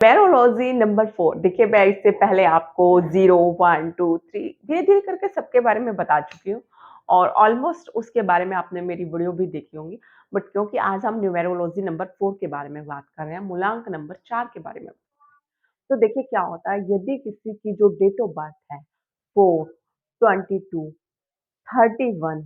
Numerology number 4 देखिए मैं इससे पहले आपको 0, 1, 2, 3 धीरे-धीरे करके सबके बारे में बता चुकी हूँ और ऑलमोस्ट उसके बारे में आपने मेरी वीडियो भी देखी होंगी। बट क्योंकि आज हम न्यूमेरोलॉजी नंबर 4 के बारे में बात कर रहे हैं, मूलांक नंबर 4 के बारे में। तो देखिए क्या होता है यदि किसी की जो डेट ऑफ बर्थ है 4, 22, 31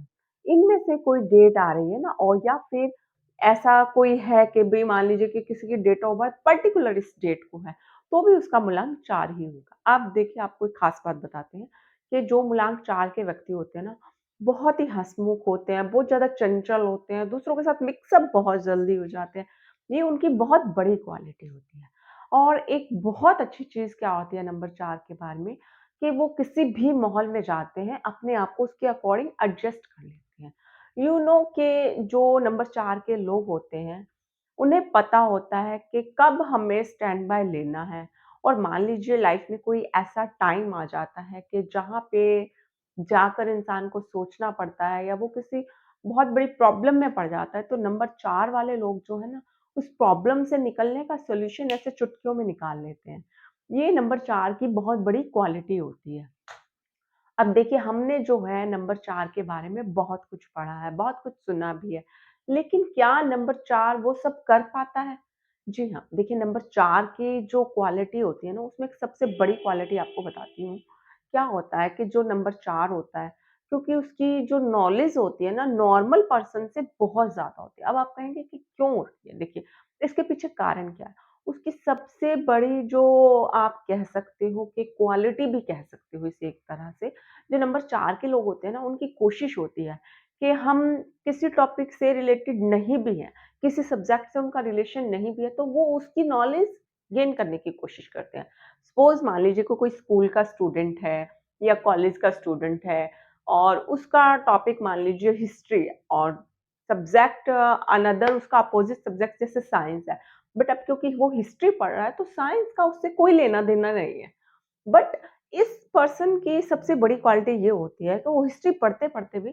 इनमें से कोई डेट आ रही है ना और या फिर ऐसा कोई है कि भई मान लीजिए कि किसी की डेट ऑफ बर्थ पर्टिकुलर इस डेट को है, तो भी उसका मूलांक 4 ही होगा। अब देखिए आपको एक ख़ास बात बताते हैं कि जो मूलांक 4 के व्यक्ति होते हैं ना, बहुत ही हँसमुख होते हैं, बहुत ज़्यादा चंचल होते हैं, दूसरों के साथ मिक्स अप बहुत जल्दी हो जाते हैं। ये उनकी बहुत बड़ी क्वालिटी होती है। और एक बहुत अच्छी चीज़ क्या होती है नंबर 4 के बारे में कि वो किसी भी माहौल में जाते हैं, अपने आप को उसके अकॉर्डिंग एडजस्ट कर लेते हैं। यू नो कि जो नंबर 4 के लोग होते हैं, उन्हें पता होता है कि कब हमें स्टैंड बाय लेना है और मान लीजिए लाइफ में कोई ऐसा टाइम आ जाता है कि जहाँ पे जाकर इंसान को सोचना पड़ता है या वो किसी बहुत बड़ी प्रॉब्लम में पड़ जाता है, तो नंबर 4 वाले लोग जो है ना, उस प्रॉब्लम से निकलने का सॉल्यूशन ऐसे चुटकियों में निकाल लेते हैं। ये नंबर 4 की बहुत बड़ी क्वालिटी होती है। अब देखिए हमने जो है नंबर 4 के बारे में बहुत कुछ पढ़ा है, बहुत कुछ सुना भी है। लेकिन क्या नंबर 4 वो सब कर पाता है? जी हाँ, देखिए नंबर 4 की जो क्वालिटी होती है ना उसमें एक सबसे बड़ी क्वालिटी आपको बताती हूँ। क्या होता है कि जो नंबर 4 होता है, क्योंकि उसकी जो नॉलेज होती है ना नॉर्मल पर्सन से बहुत ज़्यादा होती है। अब आप कहेंगे कि क्यों होती है? देखिए, इसके पीछे कारण क्या है? उसकी सबसे बड़ी जो आप कह सकते हो कि क्वालिटी भी कह सकते हो इसे एक तरह से, जो नंबर 4 के लोग होते हैं ना, उनकी कोशिश होती है कि हम किसी टॉपिक से रिलेटेड नहीं भी हैं, किसी सब्जेक्ट से उनका रिलेशन नहीं भी है, तो वो उसकी नॉलेज गेन करने की कोशिश करते हैं। सपोज़ मान लीजिए कोई स्कूल का स्टूडेंट है या कॉलेज का स्टूडेंट है और उसका टॉपिक मान लीजिए हिस्ट्री है और सब्जेक्ट अनदर उसका अपोज़िट सब्जेक्ट जैसे साइंस है। बट अब क्योंकि वो हिस्ट्री पढ़ रहा है, तो साइंस का उससे कोई लेना-देना नहीं है। बट इस पर्सन की सबसे बड़ी क्वालिटी ये होती है कि वो हिस्ट्री पढ़ते-पढ़ते भी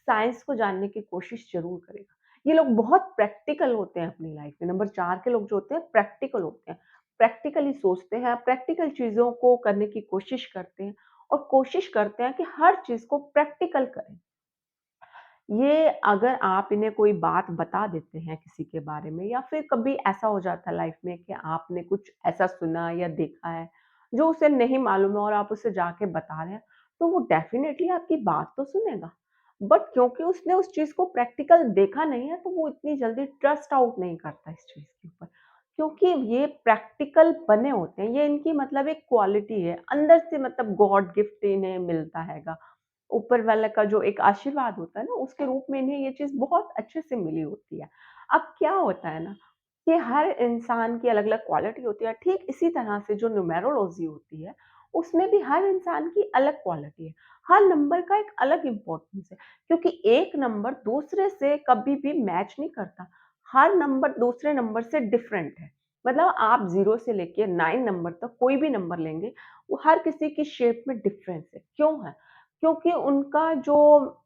साइंस को जानने की कोशिश ज़रूर करेगा। ये लोग बहुत प्रैक्टिकल होते हैं अपनी लाइफ में। नंबर 4 के लोग जो होते हैं प्रैक्टिकल होते हैं। प्रैक्टिकली सोचते हैं, प्रैक्टिकल चीज़ों को करने की कोशिश करते हैं और कोशिश करते हैं कि हर चीज़ को प्रैक्टिकल करें। ये अगर आप इन्हें कोई बात बता देते हैं किसी के बारे में या फिर कभी ऐसा हो जाता है लाइफ में कि आपने कुछ ऐसा सुना या देखा है, जो उसे नहीं मालूम है और आप उसे जाके बता रहे हैं, तो वो डेफ़िनेटली आपकी बात तो सुनेगा। बट क्योंकि उसने उस चीज़ को प्रैक्टिकल देखा नहीं है, तो वो इतनी जल्दी ट्रस्ट आउट नहीं करता इस चीज़ के ऊपर। क्योंकि ये प्रैक्टिकल बने होते हैं, ये इनकी मतलब एक क्वालिटी है, अंदर से मतलब गॉड गिफ्ट इन्हें मिलता हैगा। ऊपर वाले का जो एक आशीर्वाद होता है ना, उसके रूप में इन्हें ये चीज़ बहुत अच्छे से मिली होती है। अब क्या होता है ना, कि हर इंसान की अलग-अलग क्वालिटी होती है, ठीक इसी तरह से जो न्यूमेरोलॉजी होती है, उसमें भी हर इंसान की अलग क्वालिटी है। हर नंबर का एक अलग इम्पोर्टेंस है, क्योंकि एक नंबर दूसरे से कभी भी मैच नहीं करता। हर नंबर दूसरे नंबर से डिफरेंट है। मतलब आप 0 से लेके 9 नंबर तक कोई भी नंबर लेंगे, वो हर किसी की शेप में डिफरेंस है। क्यों है? क्योंकि उनका जो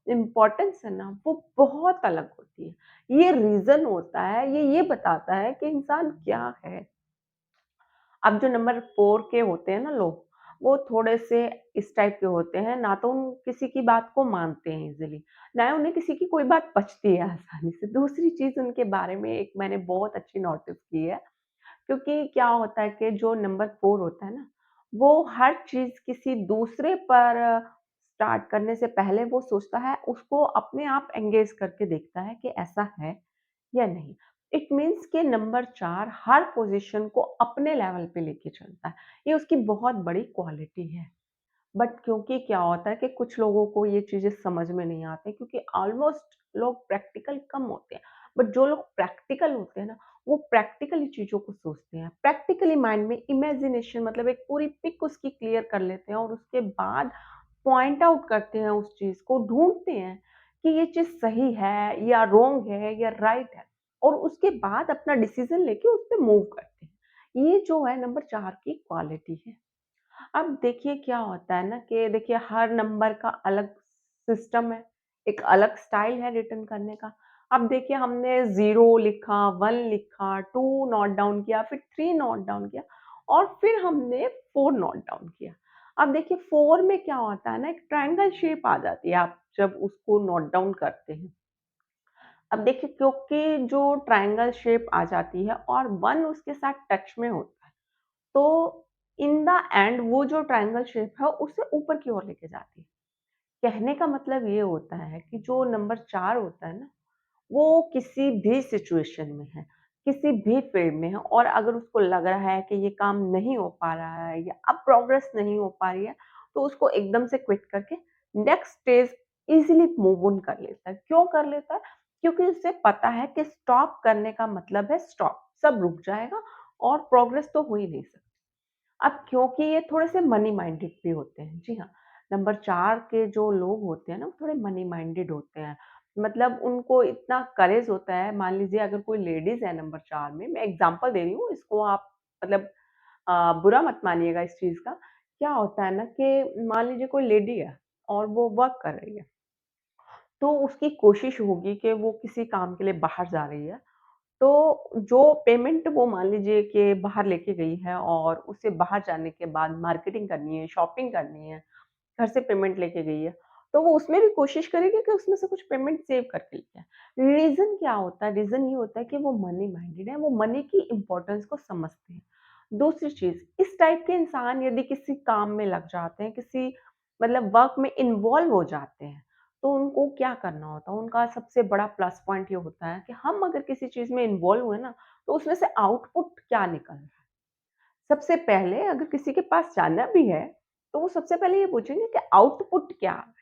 इम्पोर्टेंस है ना, वो बहुत अलग होती है। ये रीज़न होता है, ये बताता है कि इंसान क्या है। अब जो नंबर 4 के होते हैं ना लोग, वो थोड़े-से इस टाइप के होते हैं, ना तो किसी की बात को मानते हैं ईज़िली, ना उन्हें किसी की कोई बात पचती है आसानी से। दूसरी चीज़ उनके बारे में एक मैंने बहुत अच्छी नोटिस की है, क्योंकि क्या होता है कि जो नंबर 4 होता है ना, वो हर चीज़ किसी दूसरे पर स्टार्ट करने से पहले वो सोचता है, उसको अपने आप एंगेज करके देखता है कि ऐसा है या नहीं। इट मीन्स कि नंबर 4 हर पोज़ीशन को अपने लेवल पे लेके चलता है। ये उसकी बहुत बड़ी क्वालिटी है। बट क्योंकि क्या होता है कि कुछ लोगों को ये चीज़ें समझ में नहीं आती क्योंकि ऑलमोस्ट लोग प्रैक्टिकल कम होते हैं। बट जो लोग प्रैक्टिकल होते हैं ना, वो प्रैक्टिकली चीज़ों को सोचते हैं। प्रैक्टिकली माइंड में इमेजिनेशन मतलब एक पूरी पिक उसकी क्लियर कर लेते हैं और उसके बाद पॉइंट आउट करते हैं उस चीज़ को, ढूँढते हैं कि ये चीज़ सही है या रॉन्ग है या राइट है और उसके बाद अपना डिसीज़न लेके उस पे मूव करते हैं। ये जो है नंबर 4 की क्वालिटी है। अब देखिए क्या होता है ना कि देखिए हर नंबर का अलग सिस्टम है, एक अलग स्टाइल है रिटन करने का। अब देखिए हमने 0 लिखा, 1 लिखा, 2 नोट डाउन किया, फिर 3 नोट डाउन किया और फिर हमने 4 नोट डाउन किया। अब देखिए 4 में क्या होता है ना, एक ट्रायंगल शेप आ जाती है आप जब उसको नोट डाउन करते हैं। अब देखिए क्योंकि जो ट्रायंगल शेप आ जाती है और 1 उसके साथ टच में होता है, तो इन द एंड वो जो ट्रायंगल शेप है उसे ऊपर की ओर लेके जाती है। कहने का मतलब ये होता है कि जो नंबर 4 होता है ना, वो किसी भी सिचुएशन में है, किसी भी फील्ड में है और अगर उसको लग रहा है कि ये काम नहीं हो पा रहा है या अब प्रोग्रेस नहीं हो पा रही है, तो उसको एकदम से क्विट करके next stage easily move on कर लेता है। क्यों कर लेता है? क्योंकि उसे पता है कि स्टॉप करने का मतलब है स्टॉप, सब रुक जाएगा और प्रोग्रेस तो हो ही नहीं सकती। अब क्योंकि ये थोड़े से मनी माइंडेड भी होते हैं, जी हाँ, नंबर 4 के जो लोग होते हैं ना, वो थोड़े मनी माइंडेड होते हैं। मतलब उनको इतना करेज होता है, मान लीजिए अगर कोई लेडीज़ है नंबर 4 में, मैं एग्ज़ाम्पल दे रही हूँ, इसको आप मतलब बुरा मत मानिएगा इस चीज़ का। क्या होता है ना कि मान लीजिए कोई लेडी है और वो वर्क कर रही है, तो उसकी कोशिश होगी कि वो किसी काम के लिए बाहर जा रही है, तो जो पेमेंट वो मान लीजिए कि बाहर लेके गई है और उसे बाहर जाने के बाद मार्केटिंग करनी है, शॉपिंग करनी है, घर से पेमेंट लेके गई है, तो वो उसमें भी कोशिश करेगी कि उसमें से कुछ पेमेंट सेव करके लेके आए। रीज़न क्या होता है? रीज़न ये होता है कि वो मनी माइंडेड है, वो मनी की इम्पोर्टेंस को समझते हैं। दूसरी चीज़, इस टाइप के इंसान यदि किसी काम में लग जाते हैं, किसी मतलब वर्क में इन्वॉल्व हो जाते हैं, तो उनको क्या करना होता है? उनका सबसे बड़ा प्लस पॉइंट ये होता है कि हम अगर किसी चीज़ में इन्वॉल्व हुए ना, तो उसमें से आउटपुट क्या निकल रहा है? सबसे पहले अगर किसी के पास जाना भी है, तो वो सबसे पहले ये पूछेंगे कि आउटपुट क्या है?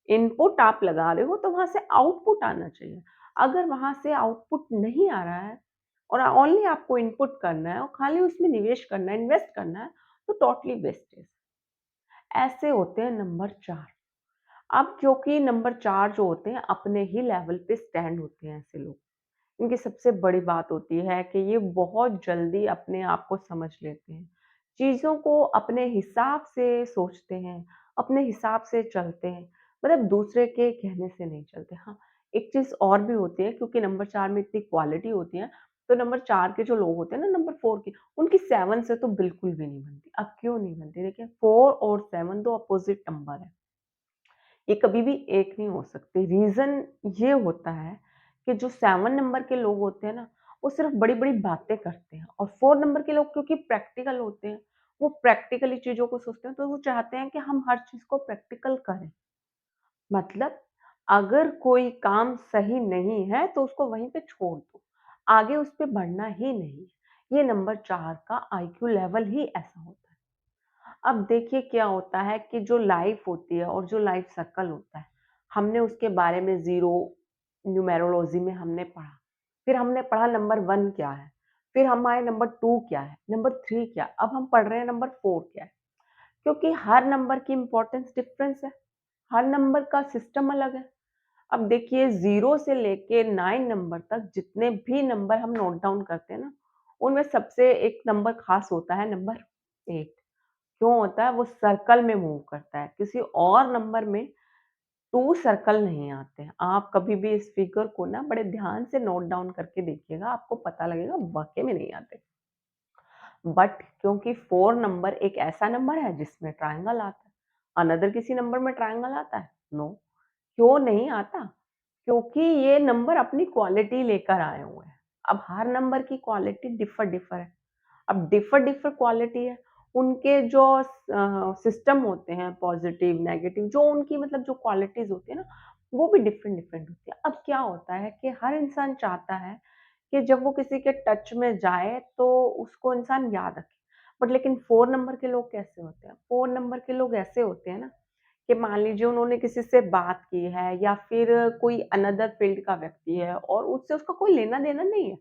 इनपुट आप लगा रहे हो तो वहाँ से आउटपुट आना चाहिए। अगर वहाँ से आउटपुट नहीं आ रहा है और ओनली आपको इनपुट करना है और खाली उसमें निवेश करना है, इन्वेस्ट करना है, तो टोटली वेस्टेज। ऐसे होते हैं नंबर 4। अब क्योंकि नंबर 4 जो होते हैं अपने ही लेवल पे स्टैंड होते हैं ऐसे लोग। इनकी सबसे बड़ी बात होती है कि ये बहुत जल्दी अपने आप को समझ लेते हैं। चीज़ों को अपने हिसाब से सोचते हैं, अपने हिसाब से चलते हैं, मतलब दूसरे के कहने से नहीं चलते। हाँ, एक चीज़ और भी होती है क्योंकि नंबर 4 में इतनी क्वालिटी होती है, तो नंबर 4 के जो लोग होते हैं ना नंबर 4 के, उनकी 7 से तो बिल्कुल भी नहीं बनती। अब क्यों नहीं बनती? देखिए 4 और 7 दो अपोज़िट नंबर हैं। ये कभी भी एक नहीं हो सकते। रीज़न ये होता है कि जो 7 नंबर के लोग होते हैं ना, वो सिर्फ़ बड़ी-बड़ी बातें करते हैं और 4 नंबर के लोग क्योंकि प्रैक्टिकल होते हैं, वो प्रैक्टिकली चीज़ों को सोचते हैं, तो वो चाहते हैं कि हम हर चीज़ को प्रैक्टिकल करें। मतलब अगर कोई काम सही नहीं है, तो उसको वहीं पे छोड़ दो, आगे उस पे बढ़ना ही नहीं है। ये नंबर 4 का आईक्यू लेवल ही ऐसा होता है। अब देखिए क्या होता है कि जो लाइफ होती है और जो लाइफ सर्कल होता है, हमने उसके बारे में ज़ीरो न्यूमेरोलॉजी में हमने पढ़ा। फिर हमने पढ़ा नंबर 1 क्या है, फिर हम आए नंबर 2 क्या है, नंबर 3 क्या है, अब हम पढ़ रहे हैं नंबर 4 क्या है। क्योंकि हर नंबर की इम्पोर्टेंस डिफरेंस है, हर नंबर का सिस्टम अलग है। अब देखिए 0 से लेके 9 नंबर तक जितने भी नंबर हम नोट डाउन करते हैं ना, उनमें सबसे एक नंबर ख़ास होता है नंबर 8। क्यों होता है? वो सर्कल में मूव करता है, किसी और नंबर में 2 सर्कल नहीं आते हैं। आप कभी भी इस फिगर को ना बड़े ध्यान से नोट डाउन करके देखिएगा, आपको पता लगेगा वाक़ई में नहीं आते। बट क्योंकि 4 नंबर एक ऐसा नंबर है जिसमें ट्रायंगल आता है, अनदर किसी नंबर में ट्रायंगल आता है? नो। क्यों नहीं आता? क्योंकि ये नंबर अपनी क्वालिटी लेकर आए हुए हैं। अब हर नंबर की क्वालिटी डिफर है। अब डिफर क्वालिटी है, उनके जो सिस्टम होते हैं पॉज़िटिव, नेगेटिव जो उनकी मतलब जो क्वालिटीज़ होती है ना, वो भी डिफरेंट होती है। अब क्या होता है कि हर इंसान चाहता है कि जब वो किसी के टच में जाए तो उसको इंसान याद रखे। बट लेकिन 4 नंबर के लोग कैसे होते हैं? 4 नंबर के लोग ऐसे होते हैं ना कि मान लीजिए उन्होंने किसी से बात की है या फिर कोई अनदर फील्ड का व्यक्ति है और उससे उसका कोई लेना-देना नहीं है।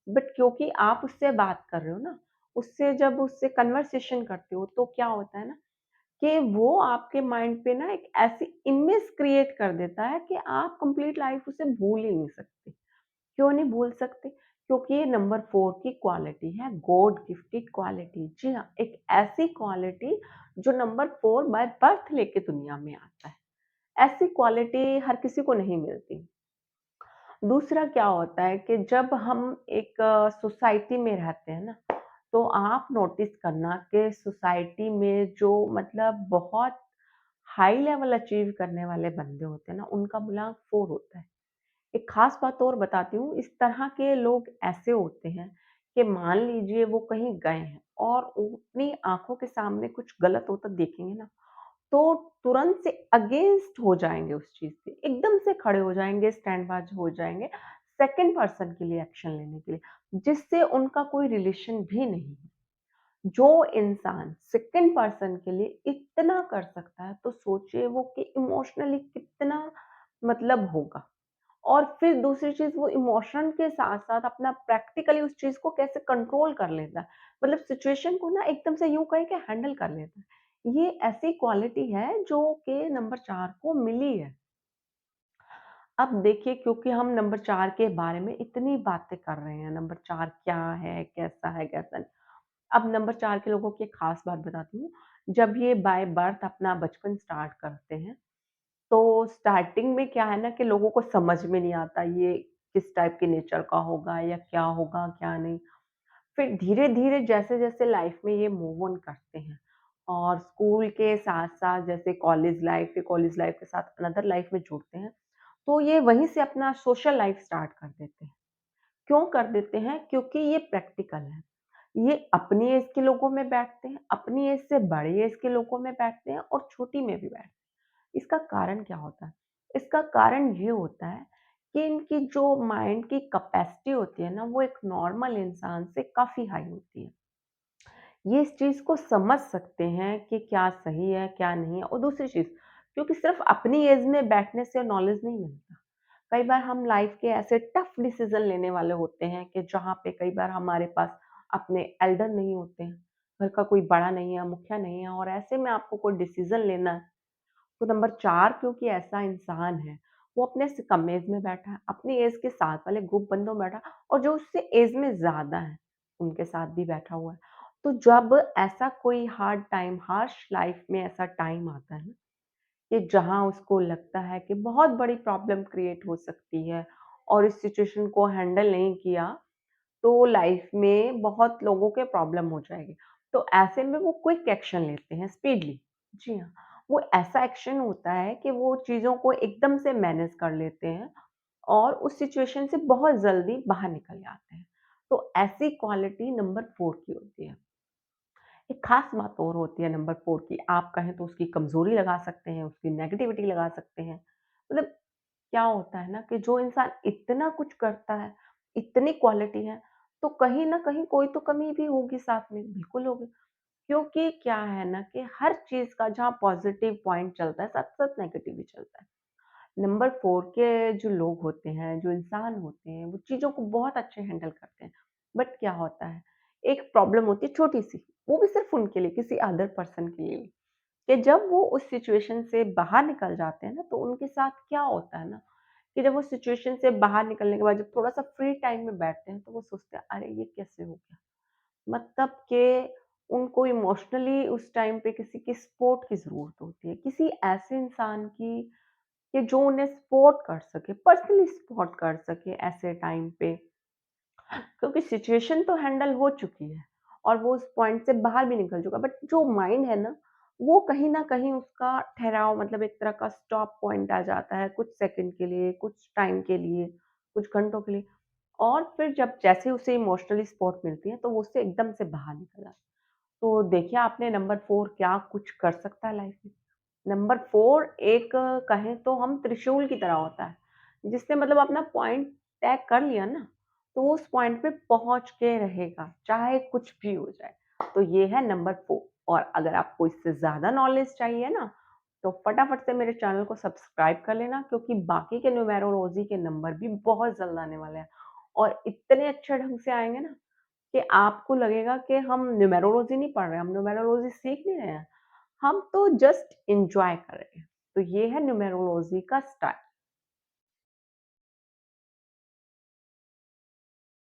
बट क्योंकि आप उससे बात कर रहे हो ना, उससे जब उससे कन्वर्सेशन करते हो तो क्या होता है ना कि वो आपके माइंड पे ना एक ऐसी इमेज क्रिएट कर देता है कि आप कंप्लीट लाइफ उसे भूल ही नहीं सकते। क्यों नहीं भूल सकते? क्योंकि ये नंबर 4 की क्वालिटी है, गॉड गिफ्टेड क्वालिटी। जी हाँ, एक ऐसी क्वालिटी जो नंबर 4 बाय बर्थ लेके दुनिया में आता है। ऐसी क्वालिटी हर किसी को नहीं मिलती। दूसरा क्या होता है कि जब हम एक सोसाइटी में रहते हैं ना, तो आप नोटिस करना कि सोसाइटी में जो मतलब बहुत हाई लेवल अचीव करने वाले बंदे होते हैं ना, उनका मूल्यांक 4 होता है। एक खास बात और बताती हूँ, इस तरह के लोग ऐसे होते हैं कि मान लीजिए वो कहीं गए हैं और अपनी आँखों के सामने कुछ गलत होता देखेंगे ना, तो तुरंत से अगेंस्ट हो जाएँगे उस चीज़ के, एकदम से खड़े हो जाएँगे, स्टैंड बाज हो जाएँगे, सेकंड पर्सन के लिए एक्शन लेने के लिए, जिससे उनका कोई रिलेशन भी नहीं है। जो इंसान सेकंड पर्सन के लिए इतना कर सकता है, तो सोचिए वो कि इमोशनली कितना मतलब होगा। और फिर दूसरी चीज़, वो इमोशन के साथ-साथ अपना प्रैक्टिकली उस चीज़ को कैसे कंट्रोल कर लेता है। मतलब सिचुएशन को ना एकदम से यूँ कहें कि हैंडल कर लेता है। ये ऐसी क्वालिटी है जो कि नंबर 4 को मिली है। अब देखिए, क्योंकि हम नंबर 4 के बारे में इतनी बातें कर रहे हैं, नंबर 4 क्या है, कैसा है, कैसा नहीं। अब नंबर 4 के लोगों की एक खास बात बताती हूँ। जब ये बाय बर्थ अपना बचपन स्टार्ट करते हैं, तो स्टार्टिंग में क्या है ना कि लोगों को समझ में नहीं आता ये किस टाइप के नेचर का होगा या क्या होगा, क्या नहीं। फिर धीरे-धीरे जैसे-जैसे लाइफ में ये मूव ऑन करते हैं और स्कूल के साथ-साथ जैसे कॉलेज लाइफ, फिर कॉलेज लाइफ के साथ अनदर लाइफ में जुड़ते हैं, तो ये वहीं से अपना सोशल लाइफ स्टार्ट कर देते हैं। क्यों कर देते हैं? क्योंकि ये प्रैक्टिकल है। ये अपनी एज के लोगों में बैठते हैं, अपनी एज से बड़ी एज के लोगों में बैठते हैं और छोटी में भी बैठते हैं। इसका कारण क्या होता है? इसका कारण ये होता है कि इनकी जो माइंड की कैपेसिटी होती है ना, वो एक नॉर्मल इंसान से काफ़ी हाई होती है। ये इस चीज़ को समझ सकते हैं कि क्या सही है, क्या नहीं है। और दूसरी चीज़, क्योंकि सिर्फ़ अपनी एज में बैठने से नॉलेज नहीं मिलता। कई बार हम लाइफ़ के ऐसे टफ़ डिसीज़न लेने वाले होते हैं कि जहाँ पे कई बार हमारे पास अपने एल्डर नहीं होते हैं, घर का कोई बड़ा नहीं है, मुखिया नहीं है, और ऐसे में आपको कोई डिसीज़न लेना है, तो नंबर 4 क्योंकि ऐसा इंसान है, वो अपने से कम एज में बैठा है, अपनी एज के साथ वाले ग्रुप बंदों में बैठा है, और जो उससे एज में ज़्यादा है, उनके साथ भी बैठा हुआ है। तो जब ऐसा कोई हार्ड टाइम, हार्श लाइफ में ऐसा टाइम आता है ना, कि जहाँ उसको लगता है कि बहुत बड़ी प्रॉब्लम क्रिएट हो सकती है और इस सिचुएशन को हैंडल नहीं किया, तो लाइफ में बहुत लोगों के प्रॉब्लम हो जाएगी। तो ऐसे में वो क्विक एक्शन लेते हैं स्पीडली। जी हाँ, वो ऐसा एक्शन होता है कि वो चीज़ों को एकदम से मैनेज कर लेते हैं और उस सिचुएशन से बहुत जल्दी बाहर निकल जाते हैं। तो ऐसी क्वालिटी नंबर 4 की होती है। एक खास बात और होती है नंबर 4 की, आप कहें तो उसकी कमज़ोरी लगा सकते हैं, उसकी नेगेटिविटी लगा सकते हैं। मतलब क्या होता है ना कि जो इंसान इतना कुछ करता है, इतनी क्वालिटी है, तो कहीं न कहीं कोई तो कमी भी होगी साथ में, बिल्कुल होगी। क्योंकि क्या है ना कि हर चीज़ का जहाँ पॉज़िटिव पॉइंट चलता है, साथ-साथ नेगेटिव भी चलता है। नंबर 4 के जो लोग होते हैं, जो इंसान होते हैं, वो चीज़ों को बहुत अच्छे हैंडल करते हैं। बट क्या होता है, एक प्रॉब्लम होती है छोटी-सी, वो भी सिर्फ़ उनके लिए, किसी अदर पर्सन के लिए, कि जब वो उस सिचुएशन से बाहर निकल जाते हैं ना, तो उनके साथ क्या होता है ना, कि जब वो सिचुएशन से बाहर निकलने के बाद जब थोड़ा-सा फ्री टाइम में बैठते हैं, तो वो सोचते हैं, "अरे! ये कैसे हो गया?" मतलब कि उनको इमोशनली उस टाइम पे किसी की सपोर्ट की ज़रूरत होती है, किसी ऐसे इंसान की कि जो उन्हें सपोर्ट कर सके, पर्सनली सपोर्ट कर सके ऐसे टाइम पे। क्योंकि सिचुएशन तो हैंडल हो चुकी है और वो उस पॉइंट से बाहर भी निकल चुका है, बट जो माइंड है ना, वो कहीं न कहीं उसका ठहराव, मतलब एक तरह का स्टॉप पॉइंट आ जाता है कुछ सेकंड के लिए, कुछ टाइम के लिए, कुछ घंटों के लिए, और फिर जब जैसे उसे इमोशनली सपोर्ट मिलती है, तो वो उससे एकदम से बाहर निकल जाता है। तो देखिए आपने नंबर 4 क्या कुछ कर सकता है लाइफ में। नंबर 4 एक कहें तो हम त्रिशूल की तरह होता है, जिसने मतलब अपना पॉइंट तय कर लिया ना, तो वो उस पॉइंट पे पहुँच के रहेगा, चाहे कुछ भी हो जाए। तो ये है नंबर 4, और अगर आपको इससे ज़्यादा नॉलेज चाहिए ना, तो फटाफट से मेरे चैनल को सब्सक्राइब कर लेना, क्योंकि बाकी के न्यूमेरोलॉजी के नंबर भी बहुत जल्द आने वाले हैं और इतने अच्छे ढंग से आएँगे ना कि आपको लगेगा कि हम न्यूमेरोलॉजी नहीं पढ़ रहे हैं, हम न्यूमेरोलॉजी सीख नहीं रहे हैं, हम तो जस्ट एन्जॉय कर रहे हैं। तो ये है न्यूमेरोलॉजी का स्टाइल।